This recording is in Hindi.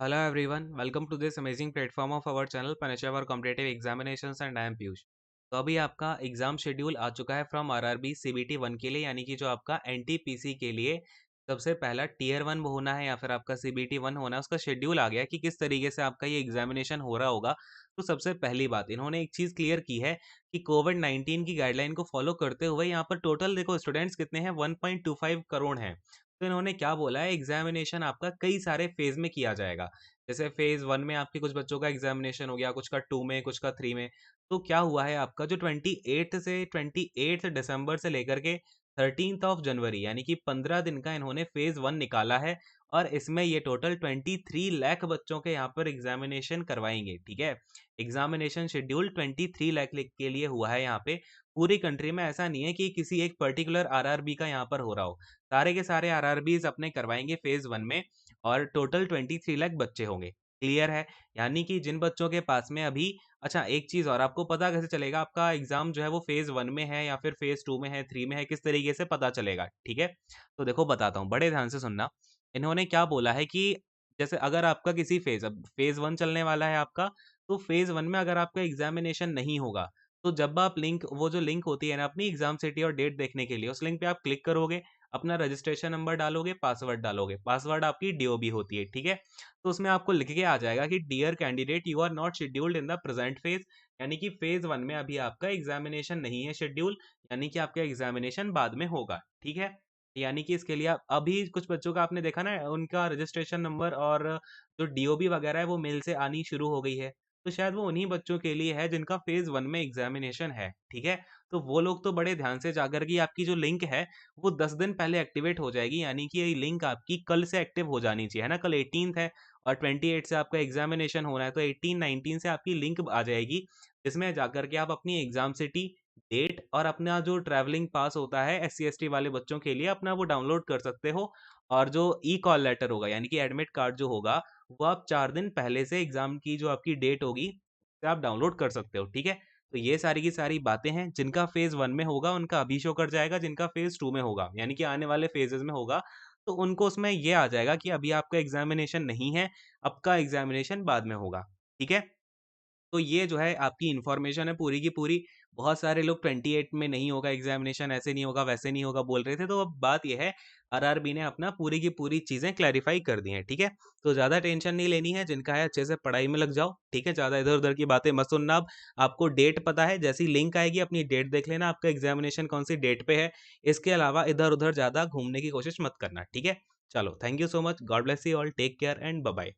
Hello everyone, welcome to this amazing platform of our channel Panishavar Competitive Examinations and I am Piyush. तो अभी आपका एग्जाम शेड्यूल आ चुका है फ्रॉम आरआरबी सीबीटी 1 के लिए, यानी कि जो आपका एनटीपीसी के लिए सबसे पहला टीयर 1 होना है या फिर आपका सीबीटी 1 होना है, उसका शेड्यूल आ गया कि किस तरीके से आपका ये एग्जामिनेशन हो रहा होगा। तो सबसे पहली बात इन्होंने एक चीज़ क्लियर की है कि कोविड-19 की गाइडलाइन को फॉलो करते हुए यहाँ पर टोटल देखो स्टूडेंट्स कितने हैं, 1.25 करोड़ हैं। तो इन्होंने क्या बोला है, एग्जामिनेशन आपका कई सारे फेज में किया जाएगा। जैसे फेज 1 में आपके कुछ बच्चों का एग्जामिनेशन हो गया, कुछ का 2 में, कुछ का 3 में। तो क्या हुआ है आपका जो 28 दिसंबर से लेकर के 13 ऑफ जनवरी यानी कि 15 दिन का इन्होंने फेज 1 निकाला है। और इसमें ये टोटल 23 लाख बच्चों के यहाँ पर एग्जामिनेशन करवाएंगे। ठीक है, एग्जामिनेशन शेड्यूल 23 लाख के लिए हुआ है यहाँ पे। पूरी कंट्री में ऐसा नहीं है कि किसी एक पर्टिकुलर आरआरबी का यहाँ पर हो रहा हो। सारे के सारे आरआरबीज अपने करवाएंगे फेज 1 में और टोटल 23 लाख बच्चे होंगे। क्लियर है? यानी कि जिन बच्चों के पास में अभी अच्छा एक चीज और, आपको पता कैसे चलेगा आपका एग्जाम जो है वो फेज 1 में है या फिर फेज 2 में है, 3 में है, किस तरीके से पता चलेगा? ठीक है, तो देखो बताता हूँ, बड़े ध्यान से सुनना। इन्होंने क्या बोला है कि जैसे अगर आपका किसी फेज, अब फेज 1 चलने वाला है आपका, तो फेज 1 में अगर आपका एग्जामिनेशन नहीं होगा, तो जब आप लिंक, वो जो लिंक होती है ना अपनी एग्जाम सिटी और डेट देखने के लिए, उस लिंक पे आप क्लिक करोगे, अपना रजिस्ट्रेशन नंबर डालोगे, पासवर्ड डालोगे, पासवर्ड आपकी डीओबी होती है। ठीक है, तो उसमें आपको लिख के आ जाएगा कि dear candidate you are not scheduled in the present phase, यानी कि फेज 1 में अभी आपका एग्जामिनेशन नहीं है शेड्यूल, यानी कि आपका एग्जामिनेशन बाद में होगा। ठीक है, यानी कि इसके लिए आप अभी कुछ बच्चों का आपने देखा ना, उनका रजिस्ट्रेशन नंबर और जो डीओबी वगैरह है वो मेल से आनी शुरू हो गई है। तो शायद वो उन्हीं बच्चों के लिए है जिनका फेज 1 में एग्जामिनेशन है। ठीक है, तो वो लोग तो बड़े ध्यान से जाकर के आपकी जो लिंक है वो 10 दिन पहले एक्टिवेट हो जाएगी, यानी कि ये लिंक आपकी कल से एक्टिव हो जानी चाहिए, है ना? कल 18th है और 28 से आपका एग्जामिनेशन होना है, तो 18 19 से आपकी लिंक आ जाएगी, जिसमें जाकर के आप अपनी एग्जाम सिटी, डेट और अपना जो ट्रैवलिंग पास होता है एस सी एस टी वाले बच्चों के लिए, अपना वो डाउनलोड कर सकते हो। और जो ई कॉल लेटर होगा यानी कि एडमिट कार्ड जो होगा, वो आप 4 दिन पहले से एग्जाम की जो आपकी डेट होगी से आप डाउनलोड कर सकते हो। ठीक है, तो ये सारी की सारी बातें हैं, जिनका फेज 1 में होगा उनका अभी शो कर जाएगा, जिनका फेज 2 में होगा यानी कि आने वाले फेजेस में होगा, तो उनको उसमें ये आ जाएगा कि अभी आपका एग्जामिनेशन नहीं है, आपका एग्जामिनेशन बाद में होगा। ठीक है, तो ये जो है आपकी इन्फॉर्मेशन है पूरी की पूरी। बहुत सारे लोग 28 में नहीं होगा एग्जामिनेशन, ऐसे नहीं होगा, वैसे नहीं होगा बोल रहे थे, तो अब बात ये है, आरआरबी ने अपना पूरी की पूरी चीजें क्लैरिफाई कर दी हैं। ठीक है, तो ज्यादा टेंशन नहीं लेनी है, जिनका है अच्छे से पढ़ाई में लग जाओ। ठीक है, ज्यादा इधर उधर की बातें मत सुनना। अब आपको डेट पता है, जैसी लिंक आएगी अपनी डेट देख लेना, आपका एग्जामिनेशन कौन सी डेट पे है। इसके अलावा इधर उधर ज्यादा घूमने की कोशिश मत करना। ठीक है, चलो, thank you so much, god bless you all, take care and bye bye.